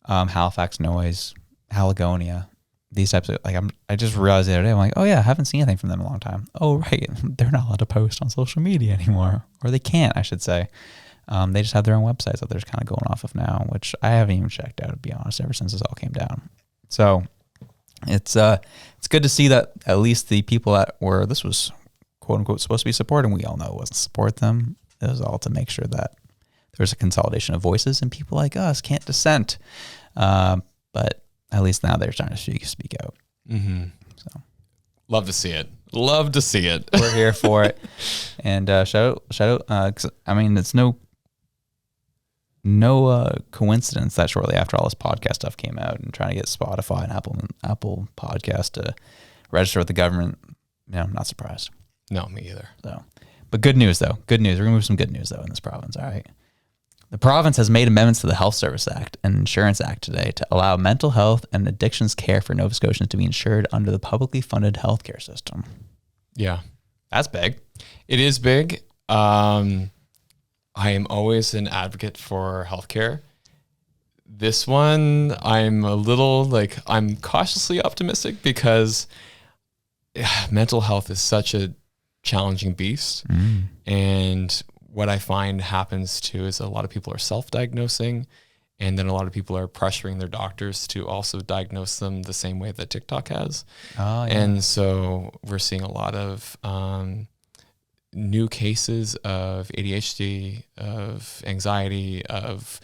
S2: Halifax Noise, Haligonia, these types of, like, I just realized the other day, I'm like, oh yeah, I haven't seen anything from them in a long time. Oh right, they're not allowed to post on social media anymore, or they can't, I should say. They just have their own websites that they're just kind of going off of now, which I haven't even checked out, to be honest, ever since this all came down. So it's good to see that at least the people that were, this was quote unquote supposed to be supporting, we all know it wasn't to support them. It was all to make sure that there's a consolidation of voices and people like us can't dissent. But at least now they're starting to speak out.
S3: Mm-hmm.
S2: So
S3: love to see it. Love to see it.
S2: We're here for it. And shout out. 'Cause, I mean, it's no coincidence that shortly after all this podcast stuff came out and trying to get Spotify and Apple Podcast to register with the government, I'm not surprised.
S3: No, me either.
S2: So, but good news though. Good news. We're gonna move some good news though in this province. All right. The province has made amendments to the Health Service Act and Insurance Act today to allow mental health and addictions care for Nova Scotians to be insured under the publicly funded healthcare system.
S3: Yeah.
S2: That's big.
S3: It is big. I am always an advocate for healthcare. This one, I'm a little I'm cautiously optimistic because mental health is such a challenging beast. And what I find happens too is a lot of people are self-diagnosing, and then a lot of people are pressuring their doctors to also diagnose them the same way that TikTok has. Oh, yeah. And so we're seeing a lot of new cases of ADHD, of anxiety, of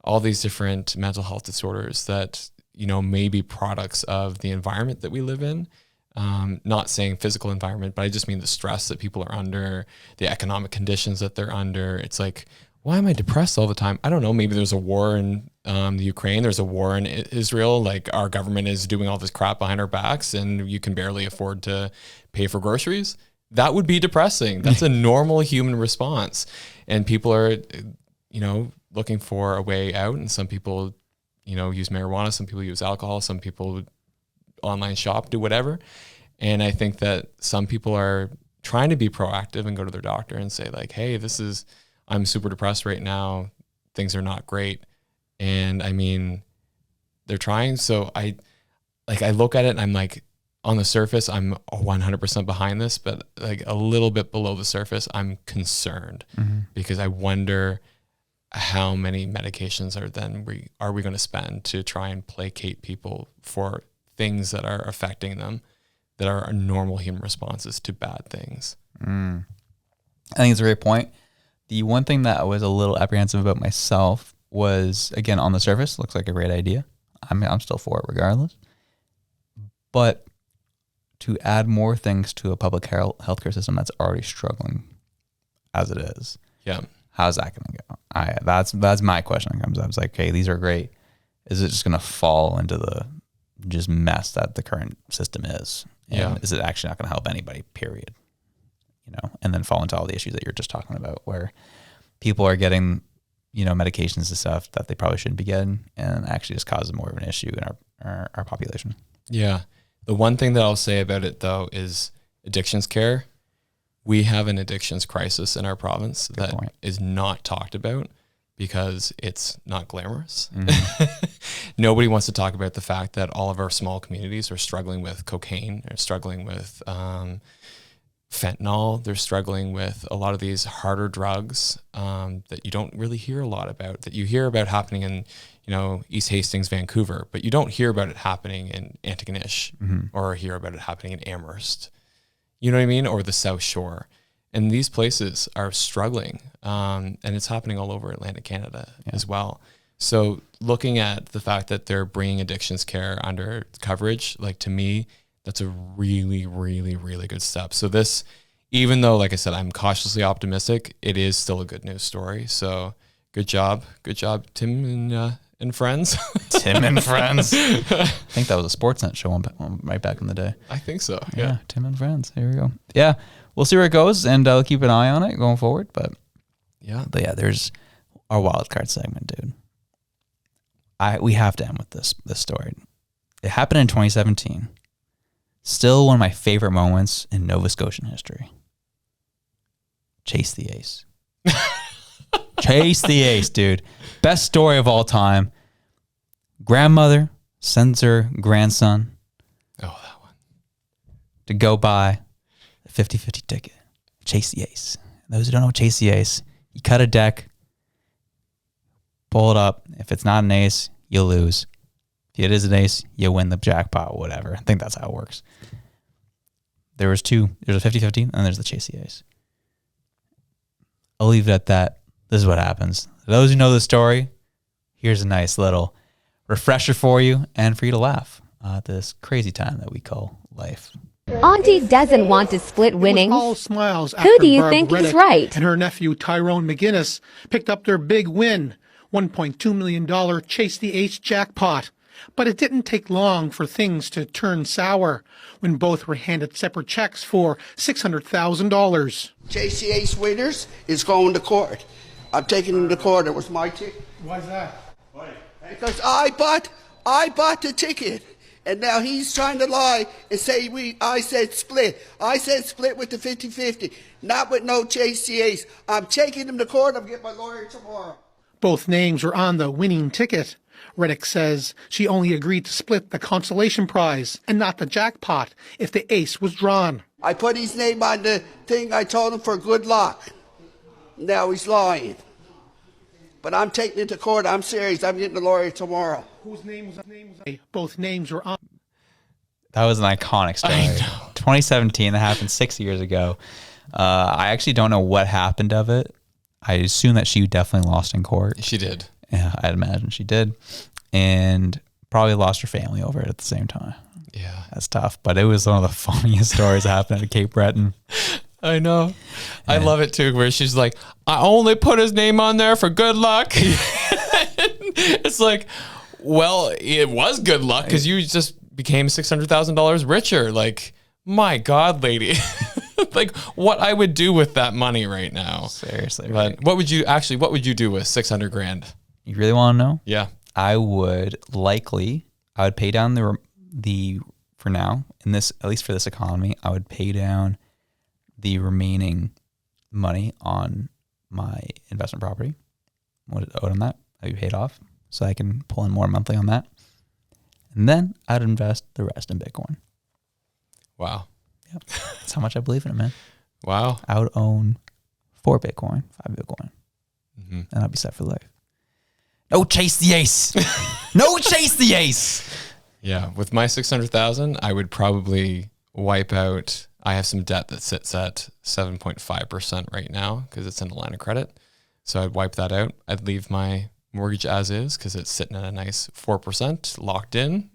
S3: all these different mental health disorders that, may be products of the environment that we live in. Not saying physical environment, but I just mean the stress that people are under, the economic conditions that they're under. It's like, why am I depressed all the time? I don't know. Maybe there's a war in the Ukraine. There's a war in Israel. Like, our government is doing all this crap behind our backs and you can barely afford to pay for groceries. That would be depressing. That's a normal human response. And people are, looking for a way out. And some people, use marijuana. Some people use alcohol. Some people online shop, do whatever. And I think that some people are trying to be proactive and go to their doctor and say like, hey, I'm super depressed right now. Things are not great. And I mean, they're trying. So I look at it and I'm like, on the surface, I'm 100% behind this, but like a little bit below the surface, I'm concerned because I wonder how many medications are we going to spend to try and placate people for things that are affecting them, that are normal human responses to bad things.
S2: I think it's a great point. The one thing that I was a little apprehensive about myself was, again, on the surface, looks like a great idea. I'm still for it regardless. But to add more things to a public healthcare system that's already struggling as it is, how's that going to go? That's my question that comes up. It's like, okay, these are great. Is it just going to fall into the just mess that the current system is? And is it actually not going to help anybody, period? And then fall into all the issues that you're just talking about, where people are getting, medications and stuff that they probably shouldn't be getting, and actually just causes more of an issue in our population.
S3: Yeah. The one thing that I'll say about it though is addictions care. We have an addictions crisis in our province that is not talked about because it's not glamorous. Nobody wants to talk about the fact that all of our small communities are struggling with cocaine, are struggling with fentanyl. They're struggling with a lot of these harder drugs that you don't really hear a lot about, that you hear about happening in, East Hastings, Vancouver, but you don't hear about it happening in Antigonish or hear about it happening in Amherst. You know what I mean? Or the South Shore. And these places are struggling, and it's happening all over Atlantic Canada as well. So looking at the fact that they're bringing addictions care under coverage, like, to me, that's a really, really, really good step. So this, even though, like I said, I'm cautiously optimistic, it is still a good news story. So good job, Tim and Friends.
S2: Tim and Friends. I think that was a Sportsnet show right back in the day.
S3: I think so.
S2: Yeah, Tim and Friends. Here we go. Yeah, we'll see where it goes, and I'll keep an eye on it going forward. But yeah, there's our wild card segment, dude. We have to end with this story. It happened in 2017. Still one of my favorite moments in Nova Scotian history. Chase the Ace. Chase the Ace, dude. Best story of all time. Grandmother sends her grandson
S3: Oh, that one.
S2: to go buy a 50-50 ticket. Chase the Ace. Those who don't know Chase the Ace, you cut a deck, pull it up. If it's not an ace, you lose. If it is an ace, you win the jackpot, whatever. I think that's how it works. There's a 50-50, and there's the Chase the Ace. I'll leave it at that. This is what happens. For those who know the story, here's a nice little refresher for you and for you to laugh at this crazy time that we call life.
S7: Auntie doesn't want to split winnings.
S8: All smiles
S7: Who do you
S8: Barb
S7: think is
S8: Reddick
S7: right?
S8: And her nephew Tyrone McGinnis picked up their big win, $1.2 million Chase the Ace jackpot. But it didn't take long for things to turn sour when both were handed separate checks for $600,000.
S9: Chase the Ace winners is going to court. I'm taking him to court. It was my ticket.
S8: Why's that?
S9: Because I bought the ticket. And now he's trying to lie and say I said split. I said split with the 50-50, not with no Chase the Ace. I'm taking him to court. I'm getting my lawyer tomorrow.
S8: Both names were on the winning ticket. Reddick says she only agreed to split the consolation prize and not the jackpot if the ace was drawn.
S9: I put his name on the thing. I told him for good luck. Now he's lying. But I'm taking it to court. I'm serious. I'm getting a lawyer tomorrow.
S8: Whose name was both names were on.
S2: That was an iconic story. 2017, that happened 6 years ago. I actually don't know what happened of it. I assume that she definitely lost in court.
S3: She did.
S2: Yeah, I'd imagine she did. And probably lost her family over it at the same time.
S3: Yeah.
S2: That's tough. But it was one of the funniest stories that happened at Cape Breton.
S3: I know. I love it too, where she's like, I only put his name on there for good luck. It's like, well, it was good luck because you just became $600,000 richer. Like, my God, lady. Like, what I would do with that money right now.
S2: Seriously.
S3: But
S2: Right.
S3: what would you do with 600 grand?
S2: You really want to know?
S3: Yeah.
S2: I would pay down the for now, in this, at least for this economy, I would pay down the remaining money on my investment property. What is owed on that? I'd be paid off so I can pull in more monthly on that. And then I'd invest the rest in Bitcoin.
S3: Wow.
S2: Yep. That's how much I believe in it, man.
S3: Wow.
S2: I would own 4 Bitcoin, 5 Bitcoin, and I'd be set for life. No Chase the Ace. No Chase the Ace.
S3: Yeah. With my 600,000, I would probably wipe out. I have some debt that sits at 7.5% right now because it's in a line of credit. So I'd wipe that out. I'd leave my mortgage as is because it's sitting at a nice 4% locked in.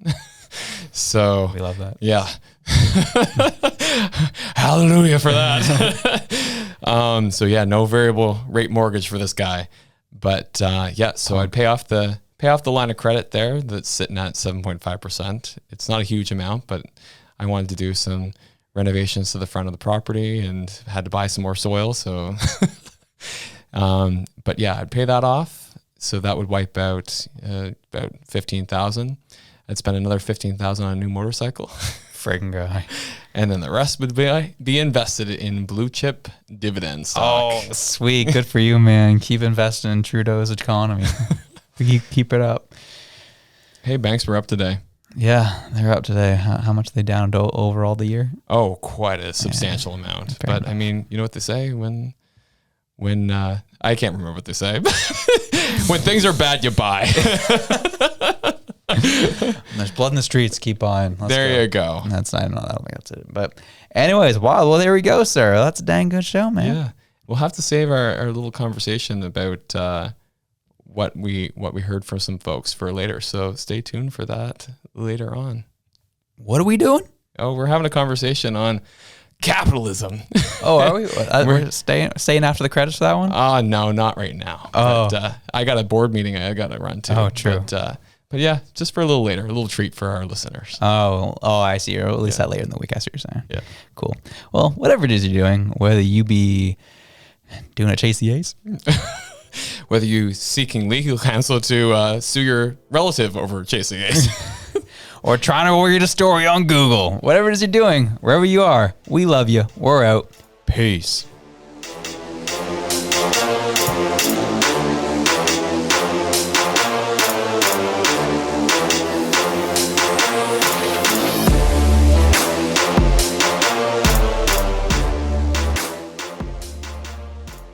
S3: So
S2: We love that.
S3: Yeah. Hallelujah for that. So yeah, no variable rate mortgage for this guy. But yeah, so I'd pay off the line of credit there that's sitting at 7.5%. It's not a huge amount, but I wanted to do some renovations to the front of the property and had to buy some more soil. So, but yeah, I'd pay that off. So that would wipe out about 15,000. I'd spend another 15,000 on a new motorcycle.
S2: Friggin' guy.
S3: And then the rest would be invested in blue chip dividend stock.
S2: Oh, sweet. Good for you, man. Keep investing in Trudeau's economy. Keep it up.
S3: Hey, banks were up today.
S2: Yeah, they're up today. How much are they down overall the year?
S3: Oh, quite a substantial amount.
S2: Fair
S3: But
S2: enough.
S3: I mean, you know what they say when I can't remember what they say. When things are bad, you buy.
S2: There's blood in the streets. Keep buying.
S3: There you go.
S2: That's I don't know. I don't think that's it. But anyways, wow. Well, there we go, sir. That's a dang good show, man.
S3: Yeah, we'll have to save our little conversation about what we heard from some folks for later. So stay tuned for that later on.
S2: What are we doing?
S3: Oh, we're having a conversation on capitalism.
S2: Oh, are we? We're staying after the credits for that one?
S3: No, not right now.
S2: Oh.
S3: But, I got a board meeting I got to run to.
S2: Oh, true.
S3: But yeah, just for a little later, a little treat for our listeners.
S2: Oh, I see. Or at least that later in the week, I see what you're saying.
S3: Yeah.
S2: Cool. Well, whatever it is you're doing, whether you be doing a Chase the Ace,
S3: whether you seeking legal counsel to sue your relative over Chase the Ace,
S2: or trying to read a story on Google, whatever it is you're doing, wherever you are, we love you. We're out. Peace.